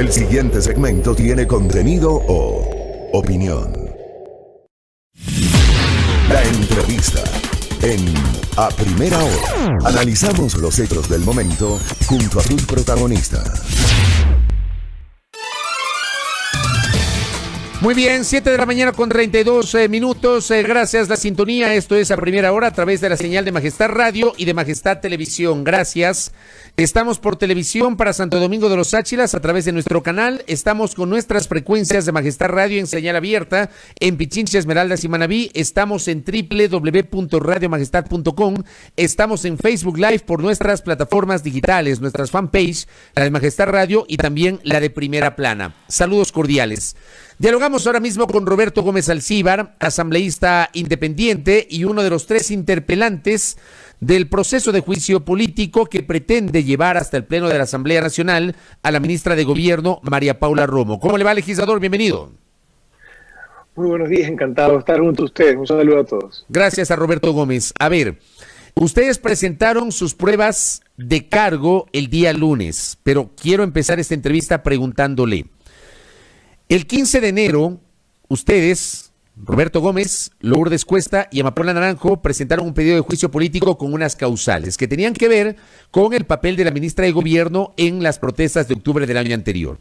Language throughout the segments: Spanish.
El siguiente segmento tiene contenido o opinión. La entrevista en A Primera Hora. Analizamos los hechos del momento junto a sus protagonistas. Muy bien, 7 de la mañana con 32 minutos. Gracias la sintonía. Esto es A Primera Hora a través de la señal de Majestad Radio y de Majestad Televisión. Gracias. Estamos por televisión para Santo Domingo de los Áchilas a través de nuestro canal. Estamos con nuestras frecuencias de Majestad Radio en señal abierta en Pichincha, Esmeraldas y Manabí. Estamos en www.radiomajestad.com. Estamos en Facebook Live por nuestras plataformas digitales, nuestras fanpage, la de Majestad Radio y también la de Primera Plana. Saludos cordiales. Dialogamos ahora mismo con Roberto Gómez Alcíbar, asambleísta independiente y uno de los 3 interpelantes del proceso de juicio político que pretende llevar hasta el Pleno de la Asamblea Nacional a la ministra de Gobierno, María Paula Romo. ¿Cómo le va, legislador? Bienvenido. Muy buenos días, encantado de estar junto a ustedes. Un saludo a todos. Gracias a Roberto Gómez. A ver, ustedes presentaron sus pruebas de cargo el día lunes, pero quiero empezar esta entrevista preguntándole. El 15 de enero, ustedes, Roberto Gómez, Lourdes Cuesta y Amapola Naranjo, presentaron un pedido de juicio político con unas causales que tenían que ver con el papel de la ministra de Gobierno en las protestas de octubre del año anterior.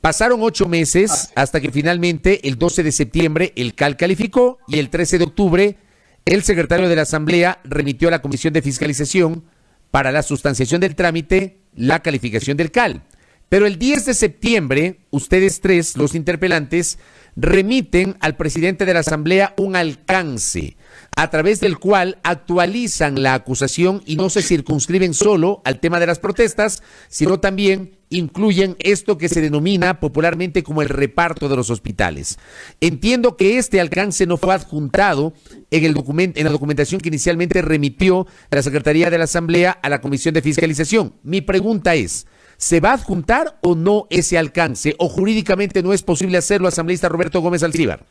Pasaron 8 meses hasta que finalmente el 12 de septiembre el CAL calificó y el 13 de octubre el secretario de la Asamblea remitió a la Comisión de Fiscalización para la sustanciación del trámite la calificación del CAL. Pero el 10 de septiembre, ustedes 3, los interpelantes, remiten al presidente de la Asamblea un alcance a través del cual actualizan la acusación y no se circunscriben solo al tema de las protestas, sino también incluyen esto que se denomina popularmente como el reparto de los hospitales. Entiendo que este alcance no fue adjuntado en la documentación que inicialmente remitió la Secretaría de la Asamblea a la Comisión de Fiscalización. Mi pregunta es, ¿se va a adjuntar o no ese alcance? ¿O jurídicamente no es posible hacerlo, asambleísta Roberto Gómez Alcíbar?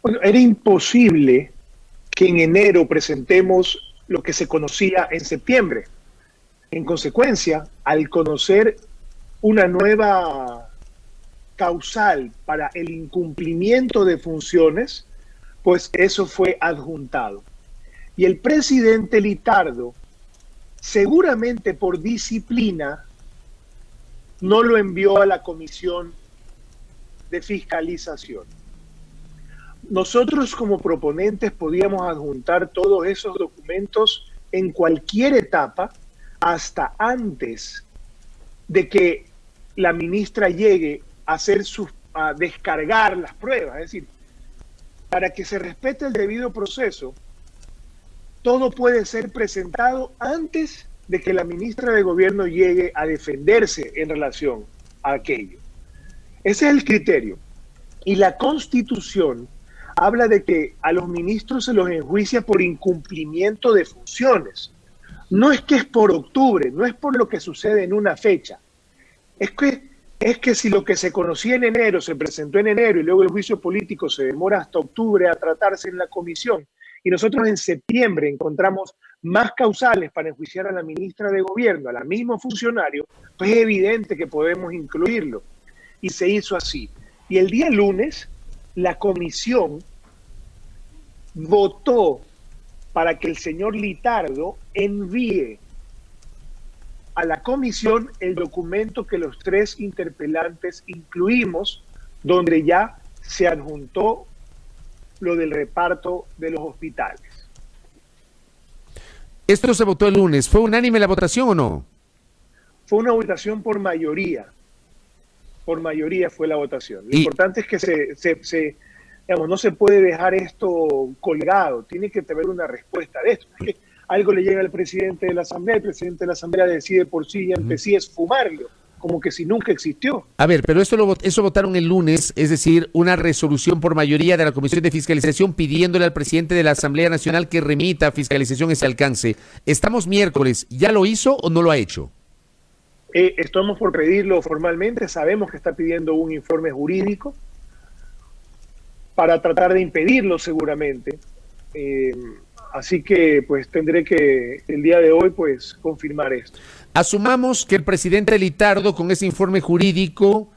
Bueno, era imposible que en enero presentemos lo que se conocía en septiembre. En consecuencia, al conocer una nueva causal para el incumplimiento de funciones, pues eso fue adjuntado. Y el presidente Litardo, seguramente por disciplina, no lo envió a la Comisión de Fiscalización. Nosotros como proponentes podíamos adjuntar todos esos documentos en cualquier etapa hasta antes de que la ministra llegue a descargar las pruebas. Es decir, para que se respete el debido proceso, todo puede ser presentado antes de que la ministra de Gobierno llegue a defenderse en relación a aquello. Ese es el criterio. Y la Constitución habla de que a los ministros se los enjuicia por incumplimiento de funciones. No es que es por octubre, no es por lo que sucede en una fecha. Es que si lo que se conocía en enero se presentó en enero y luego el juicio político se demora hasta octubre a tratarse en la comisión, y nosotros en septiembre encontramos más causales para enjuiciar a la ministra de Gobierno, a la misma funcionario, pues es evidente que podemos incluirlo. Y se hizo así. Y el día lunes, la comisión votó para que el señor Litardo envíe a la comisión el documento que los 3 interpelantes incluimos, donde ya se adjuntó lo del reparto de los hospitales. Esto se votó el lunes. ¿Fue unánime la votación o no? Fue una votación por mayoría. Por mayoría fue la votación. Lo importante es que digamos, no se puede dejar esto colgado. Tiene que tener una respuesta de esto. Es que algo le llega al presidente de la Asamblea, el presidente de la Asamblea decide por sí y ante sí esfumarlo, como que si nunca existió. A ver, pero eso votaron el lunes, es decir, una resolución por mayoría de la Comisión de Fiscalización pidiéndole al presidente de la Asamblea Nacional que remita a fiscalización ese alcance. Estamos miércoles, ¿ya lo hizo o no lo ha hecho? Estamos por pedirlo formalmente, sabemos que está pidiendo un informe jurídico para tratar de impedirlo seguramente. Así que pues tendré que el día de hoy pues confirmar esto. Asumamos que el presidente Litardo con ese informe jurídico,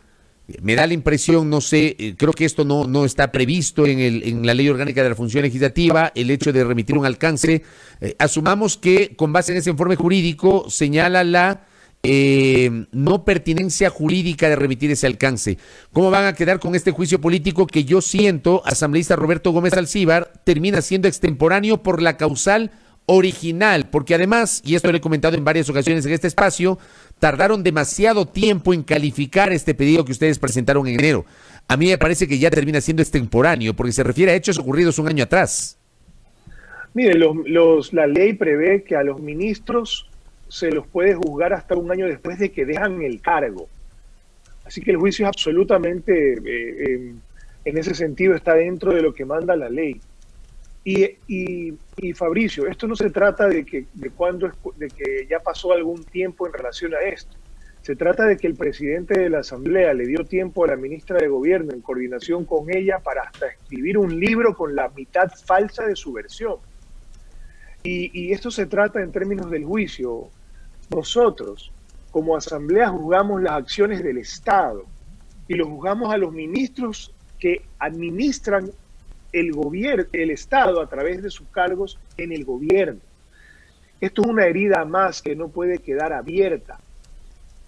me da la impresión, no sé, creo que esto no está previsto en la Ley Orgánica de la Función Legislativa, el hecho de remitir un alcance. Asumamos que con base en ese informe jurídico señala la no pertinencia jurídica de remitir ese alcance. ¿Cómo van a quedar con este juicio político que yo siento, asambleísta Roberto Gómez Alcíbar, termina siendo extemporáneo por la causal original? Porque además, y esto lo he comentado en varias ocasiones en este espacio, tardaron demasiado tiempo en calificar este pedido que ustedes presentaron en enero. A mí me parece que ya termina siendo extemporáneo, porque se refiere a hechos ocurridos un año atrás. Mire, la ley prevé que a los ministros se los puede juzgar hasta un año después de que dejan el cargo. Así que el juicio es absolutamente, en ese sentido, está dentro de lo que manda la ley. Y Fabricio, esto no se trata de que ya pasó algún tiempo en relación a esto. Se trata de que el presidente de la Asamblea le dio tiempo a la ministra de Gobierno, en coordinación con ella, para hasta escribir un libro con la mitad falsa de su versión. Y esto se trata en términos del juicio. Nosotros, como Asamblea, juzgamos las acciones del Estado y los juzgamos a los ministros que administran el Estado a través de sus cargos en el gobierno. Esto es una herida más que no puede quedar abierta.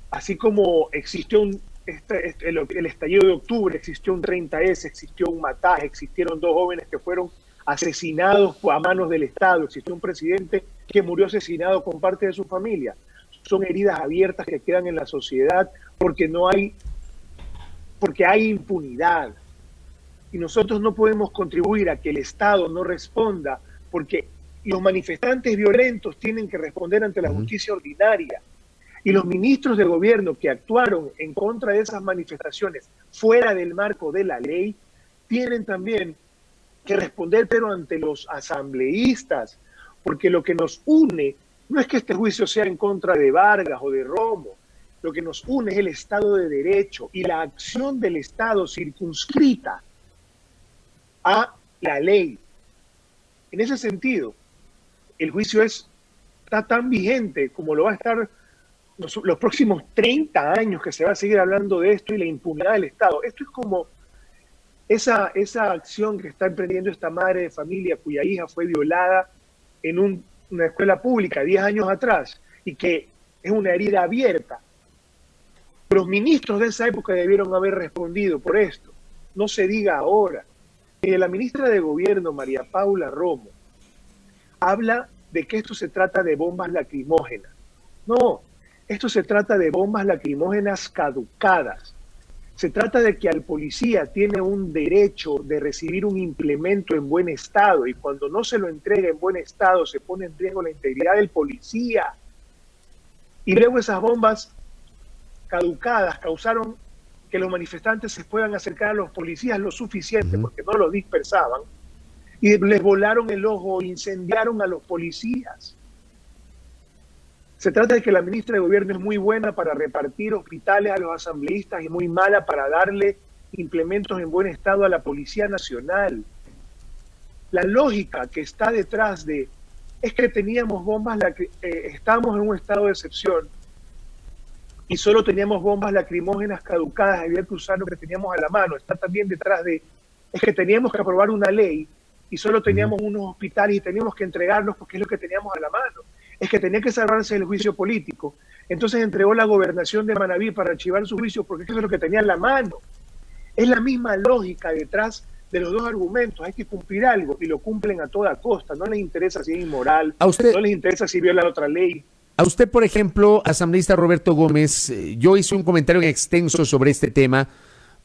Así como existió el estallido de octubre, existió un 30S, existió un Mataje, existieron 2 jóvenes que fueron asesinados a manos del Estado, existió un presidente que murió asesinado con parte de su familia. Son heridas abiertas que quedan en la sociedad porque hay impunidad. Y nosotros no podemos contribuir a que el Estado no responda, porque los manifestantes violentos tienen que responder ante la justicia ordinaria. Y los ministros de gobierno que actuaron en contra de esas manifestaciones fuera del marco de la ley tienen también que responder, pero ante los asambleístas, porque lo que nos une no es que este juicio sea en contra de Vargas o de Romo. Lo que nos une es el Estado de Derecho y la acción del Estado circunscrita a la ley. En ese sentido, el juicio está tan vigente como lo va a estar los próximos 30 años que se va a seguir hablando de esto y la impunidad del Estado. Esto es como esa acción que está emprendiendo esta madre de familia cuya hija fue violada en una escuela pública 10 años atrás y que es una herida abierta. Los ministros de esa época debieron haber respondido por esto. No se diga ahora. La ministra de Gobierno, María Paula Romo, habla de que esto se trata de bombas lacrimógenas. No, esto se trata de bombas lacrimógenas caducadas. Se trata de que al policía tiene un derecho de recibir un implemento en buen estado y cuando no se lo entrega en buen estado se pone en riesgo la integridad del policía. Y luego esas bombas caducadas causaron que los manifestantes se puedan acercar a los policías lo suficiente porque no los dispersaban y les volaron el ojo, incendiaron a los policías. Se trata de que la ministra de Gobierno es muy buena para repartir hospitales a los asambleístas y muy mala para darle implementos en buen estado a la Policía Nacional. La lógica que está detrás es que teníamos bombas, estábamos en un estado de excepción y solo teníamos bombas lacrimógenas caducadas, había que usar lo que teníamos a la mano. Está también detrás es que teníamos que aprobar una ley y solo teníamos unos hospitales y teníamos que entregarlos porque es lo que teníamos a la mano. Es que tenía que salvarse el juicio político. Entonces entregó la gobernación de Manabí para archivar su juicio porque eso es lo que tenía en la mano. Es la misma lógica detrás de los dos argumentos. Hay que cumplir algo y lo cumplen a toda costa. No les interesa si es inmoral, no les interesa si viola otra ley. A usted, por ejemplo, asambleísta Roberto Gómez, yo hice un comentario extenso sobre este tema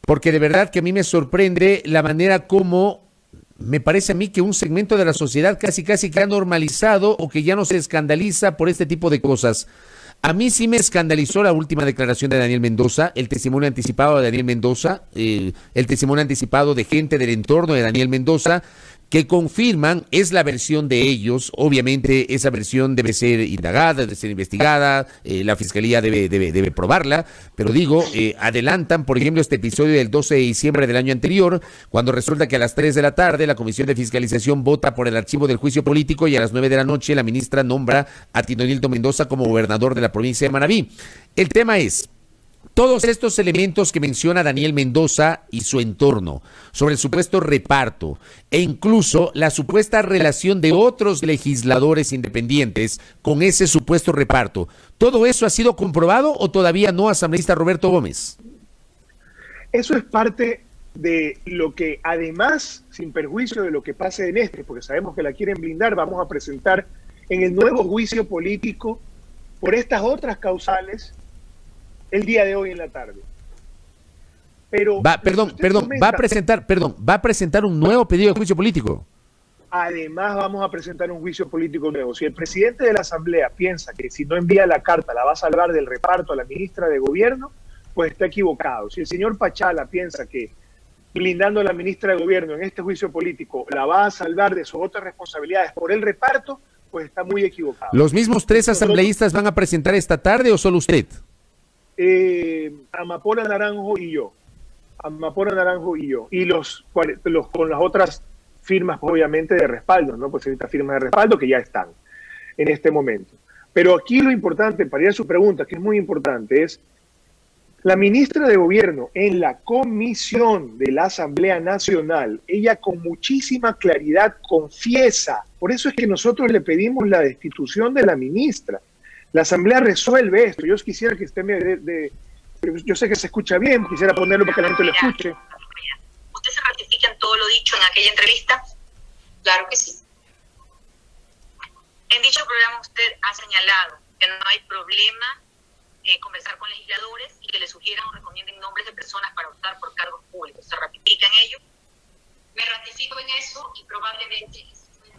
porque de verdad que a mí me sorprende la manera como me parece a mí que un segmento de la sociedad casi que ha normalizado o que ya no se escandaliza por este tipo de cosas. A mí sí me escandalizó la última declaración de Daniel Mendoza, el testimonio anticipado de Daniel Mendoza, el testimonio anticipado de gente del entorno de Daniel Mendoza, que confirman, es la versión de ellos, obviamente esa versión debe ser indagada, debe ser investigada, la Fiscalía debe probarla, pero digo, adelantan, por ejemplo, este episodio del 12 de diciembre del año anterior, cuando resulta que a las 3 de la tarde la Comisión de Fiscalización vota por el archivo del juicio político y a las 9 de la noche la ministra nombra a Tino Nildo Mendoza como gobernador de la provincia de Manabí. El tema es, todos estos elementos que menciona Daniel Mendoza y su entorno sobre el supuesto reparto e incluso la supuesta relación de otros legisladores independientes con ese supuesto reparto, ¿todo eso ha sido comprobado o todavía no, asambleísta Roberto Gómez? Eso es parte de lo que, además, sin perjuicio de lo que pase en porque sabemos que la quieren blindar, vamos a presentar en el nuevo juicio político por estas otras causales el día de hoy en la tarde. Pero va a presentar un nuevo pedido de juicio político. Además vamos a presentar un juicio político nuevo. Si el presidente de la Asamblea piensa que si no envía la carta la va a salvar del reparto a la ministra de Gobierno, pues está equivocado. Si el señor Pachala piensa que blindando a la ministra de Gobierno en este juicio político la va a salvar de sus otras responsabilidades por el reparto, pues está muy equivocado. ¿Los mismos tres asambleístas van a presentar esta tarde o solo usted? Amapola Naranjo y yo. Amapola Naranjo y yo. Y los con las otras firmas, obviamente, de respaldo, ¿no? Pues estas firmas de respaldo que ya están en este momento. Pero aquí lo importante, para ir a su pregunta, que es muy importante, es la ministra de Gobierno en la comisión de la Asamblea Nacional, ella con muchísima claridad confiesa, por eso es que nosotros le pedimos la destitución de la ministra. La Asamblea resuelve esto. Yo quisiera que usted yo sé que se escucha bien, quisiera ponerlo para que la gente lo escuche. ¿Usted se ratifica en todo lo dicho en aquella entrevista? Claro que sí. En dicho programa usted ha señalado que no hay problema en conversar con legisladores y que le sugieran o recomienden nombres de personas para optar por cargos públicos. ¿Se ratifica en ello? Me ratifico en eso y probablemente...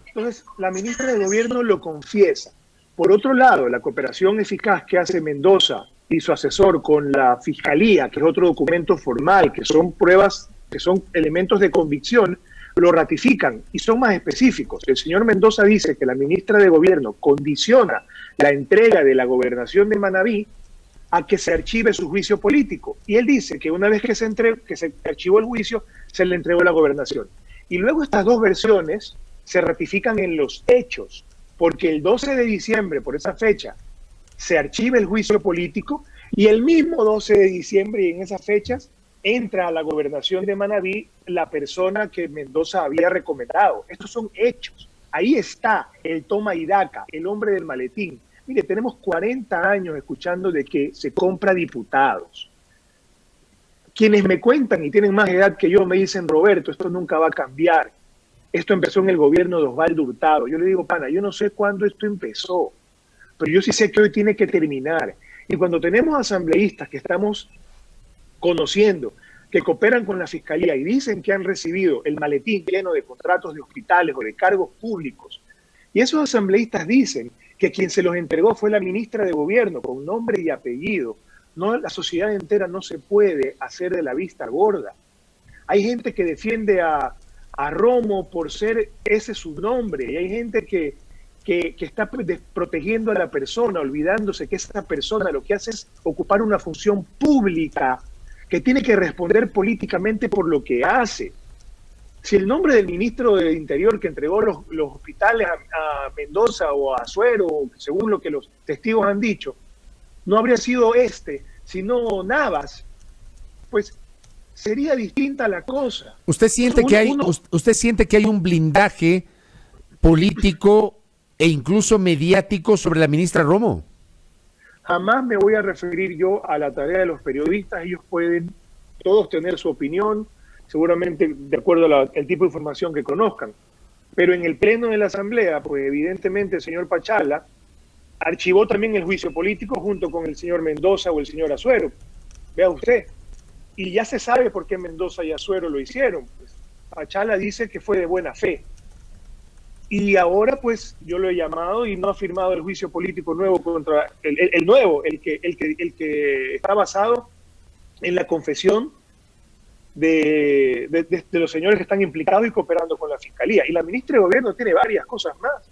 Entonces, la ministra de Gobierno lo confiesa. Por otro lado, la cooperación eficaz que hace Mendoza y su asesor con la Fiscalía, que es otro documento formal, que son pruebas, que son elementos de convicción, lo ratifican y son más específicos. El señor Mendoza dice que la ministra de Gobierno condiciona la entrega de la gobernación de Manabí a que se archive su juicio político. Y él dice que una vez que se archivó el juicio, se le entregó la gobernación. Y luego estas dos versiones se ratifican en los hechos, porque el 12 de diciembre, por esa fecha, se archiva el juicio político y el mismo 12 de diciembre y en esas fechas entra a la gobernación de Manabí la persona que Mendoza había recomendado. Estos son hechos. Ahí está el toma y daca, el hombre del maletín. Mire, tenemos 40 años escuchando de que se compra diputados. Quienes me cuentan y tienen más edad que yo me dicen, Roberto, esto nunca va a cambiar. Esto empezó en el gobierno de Osvaldo Hurtado. Yo le digo, pana, yo no sé cuándo esto empezó, pero yo sí sé que hoy tiene que terminar. Y cuando tenemos asambleístas que estamos conociendo, que cooperan con la Fiscalía y dicen que han recibido el maletín lleno de contratos de hospitales o de cargos públicos, y esos asambleístas dicen que quien se los entregó fue la ministra de Gobierno con nombre y apellido, no, la sociedad entera no se puede hacer de la vista gorda. Hay gente que defiende a Romo por ser ese su nombre, y hay gente que está protegiendo a la persona, olvidándose que esa persona lo que hace es ocupar una función pública que tiene que responder políticamente por lo que hace. Si el nombre del ministro del Interior que entregó los hospitales a Mendoza o a Suero, según lo que los testigos han dicho, no habría sido sino Navas, pues sería distinta la cosa. ¿Usted siente que hay un blindaje político e incluso mediático sobre la ministra Romo? Jamás me voy a referir yo a la tarea de los periodistas. Ellos pueden todos tener su opinión, seguramente de acuerdo al tipo de información que conozcan. Pero en el pleno de la Asamblea, pues evidentemente el señor Pachala archivó también el juicio político junto con el señor Mendoza o el señor Azuero. Vea usted. Y ya se sabe por qué Mendoza y Azuero lo hicieron. Pues Pachala dice que fue de buena fe. Y ahora, pues, yo lo he llamado y no ha firmado el juicio político nuevo contra el que está basado en la confesión de los señores que están implicados y cooperando con la Fiscalía. Y la ministra de Gobierno tiene varias cosas más.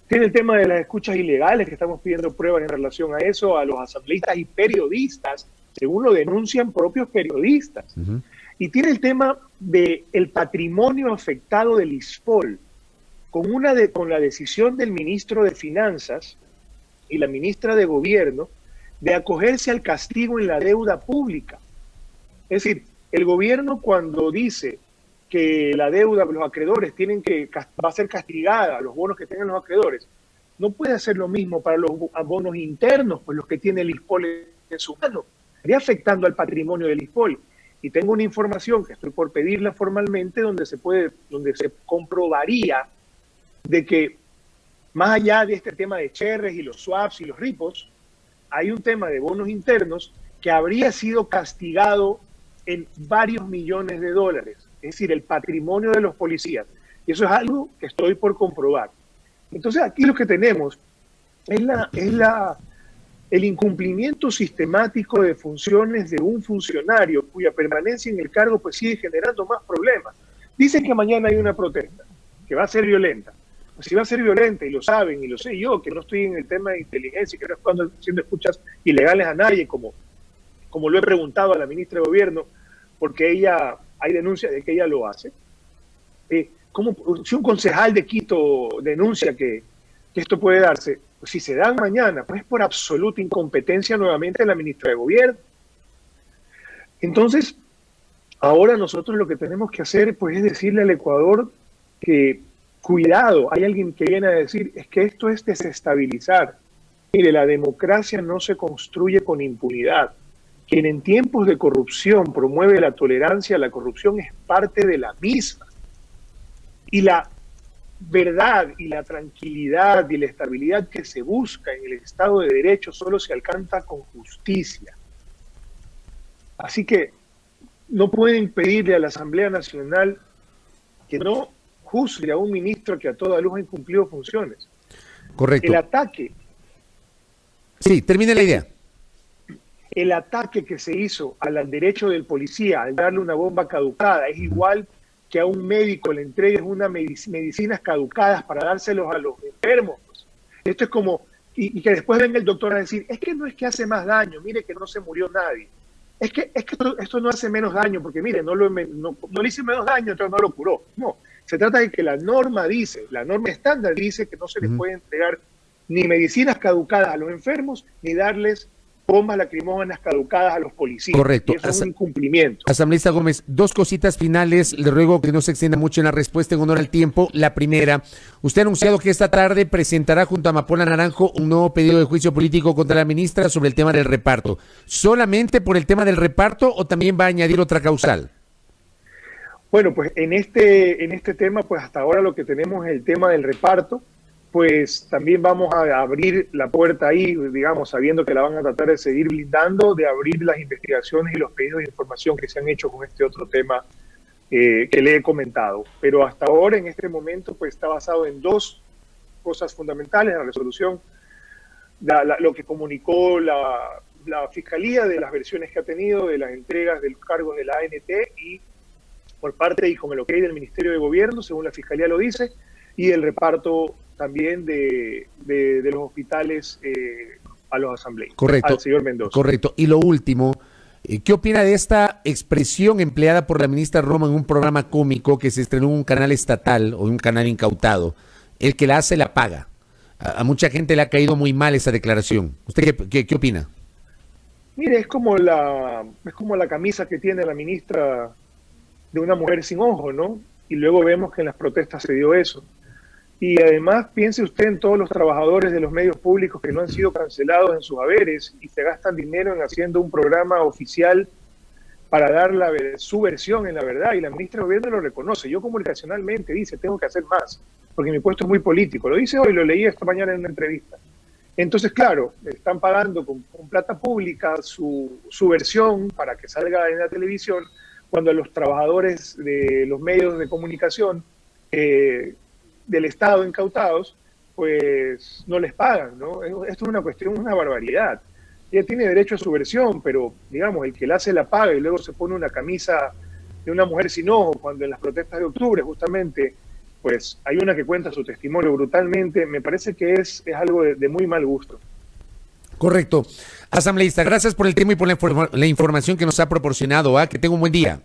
Tiene el tema de las escuchas ilegales, que estamos pidiendo pruebas en relación a eso, a los asambleístas y periodistas, según lo denuncian propios periodistas. Uh-huh. Y tiene el tema del patrimonio afectado del ISPOL, con la decisión del ministro de Finanzas y la ministra de Gobierno de acogerse al castigo en la deuda pública. Es decir, el gobierno cuando dice que la deuda, los acreedores va a ser castigada, los bonos que tengan los acreedores, no puede hacer lo mismo para los bonos internos, pues los que tiene el ISPOL en su mano, estaría afectando al patrimonio del ISPOL. Y tengo una información que estoy por pedirla formalmente donde se comprobaría de que más allá de este tema de cherres y los swaps y los ripos, hay un tema de bonos internos que habría sido castigado en varios millones de dólares, es decir, el patrimonio de los policías. Y eso es algo que estoy por comprobar. Entonces aquí lo que tenemos es el incumplimiento sistemático de funciones de un funcionario cuya permanencia en el cargo pues sigue generando más problemas. Dicen que mañana hay una protesta, que va a ser violenta. Pues si va a ser violenta, y lo saben, y lo sé yo, que no estoy en el tema de inteligencia, y que no estoy haciendo escuchas ilegales a nadie, como lo he preguntado a la ministra de Gobierno, porque hay denuncias de que ella lo hace. Si un concejal de Quito denuncia que esto puede darse, pues si se dan mañana, pues es por absoluta incompetencia nuevamente de la ministra de Gobierno. Entonces, ahora nosotros lo que tenemos que hacer pues es decirle al Ecuador que cuidado, hay alguien que viene a decir es que esto es desestabilizar. Mire, la democracia no se construye con impunidad. Quien en tiempos de corrupción promueve la tolerancia a la corrupción es parte de la misma. Y la verdad y la tranquilidad y la estabilidad que se busca en el Estado de Derecho solo se alcanza con justicia. Así que no pueden pedirle a la Asamblea Nacional que no juzgue a un ministro que a toda luz ha incumplido funciones. Correcto. El ataque. Sí, termine la idea. El ataque que se hizo al derecho del policía al darle una bomba caducada es igual que a un médico le entregues unas medicinas caducadas para dárselos a los enfermos. Esto es como, y que después venga el doctor a decir, es que no es que hace más daño, mire que no se murió nadie. Es que esto no hace menos daño, porque mire, no le hice menos daño, entonces no lo curó. No, se trata de que la norma estándar dice que no se les puede entregar ni medicinas caducadas a los enfermos, ni darles bombas lacrimógenas caducadas a los policías. Correcto. Y eso es un incumplimiento. Asambleísta Gómez, dos cositas finales. Le ruego que no se extienda mucho en la respuesta en honor al tiempo. La primera, usted ha anunciado que esta tarde presentará junto a Amapola Naranjo un nuevo pedido de juicio político contra la ministra sobre el tema del reparto. ¿Solamente por el tema del reparto o también va a añadir otra causal? Bueno, pues en este tema, pues hasta ahora lo que tenemos es el tema del reparto. Pues también vamos a abrir la puerta ahí, digamos, sabiendo que la van a tratar de seguir blindando, de abrir las investigaciones y los pedidos de información que se han hecho con este otro tema que le he comentado. Pero hasta ahora, en este momento, pues está basado en dos cosas fundamentales, la resolución, lo que comunicó la Fiscalía de las versiones que ha tenido de las entregas de los cargos de la ANT y por parte y con el ok del Ministerio de Gobierno, según la Fiscalía lo dice, y el reparto también de los hospitales a los asambleístas. Correcto. Al señor Mendoza. Correcto. Y lo último, ¿qué opina de esta expresión empleada por la ministra Roma en un programa cómico que se estrenó en un canal estatal o en un canal incautado? El que la hace la paga. A mucha gente le ha caído muy mal esa declaración. ¿Usted qué opina? Mire, es como la camisa que tiene la ministra de una mujer sin ojo, ¿no? Y luego vemos que en las protestas se dio eso. Y además piense usted en todos los trabajadores de los medios públicos que no han sido cancelados en sus haberes y se gastan dinero en haciendo un programa oficial para dar su versión en la verdad. Y la ministra de Gobierno lo reconoce. Yo comunicacionalmente dice, tengo que hacer más, porque mi puesto es muy político. Lo dice hoy, lo leí esta mañana en una entrevista. Entonces, claro, están pagando con plata pública su versión para que salga en la televisión, cuando a los trabajadores de los medios de comunicación del Estado incautados, pues no les pagan, ¿no? Esto es una cuestión, una barbaridad. Ella tiene derecho a su versión, pero, digamos, el que la hace la paga y luego se pone una camisa de una mujer sin ojo, cuando en las protestas de octubre justamente, pues hay una que cuenta su testimonio brutalmente, me parece que es algo de muy mal gusto. Correcto. Asambleísta, gracias por el tema y por la información que nos ha proporcionado. Que tenga un buen día.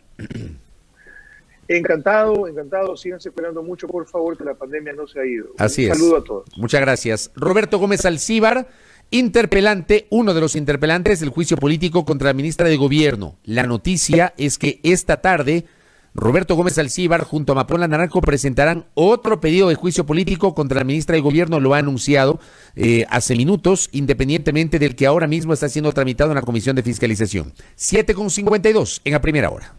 Encantado, encantado. Síganse cuidando mucho, por favor, que la pandemia no se ha ido. Así es. Un saludo a todos. Muchas gracias. Roberto Gómez Alcíbar, interpelante, uno de los interpelantes del juicio político contra la ministra de Gobierno. La noticia es que esta tarde Roberto Gómez Alcíbar junto a Amapola Naranjo presentarán otro pedido de juicio político contra la ministra de Gobierno, lo ha anunciado hace minutos, independientemente del que ahora mismo está siendo tramitado en la Comisión de Fiscalización. 7:52 en la primera hora.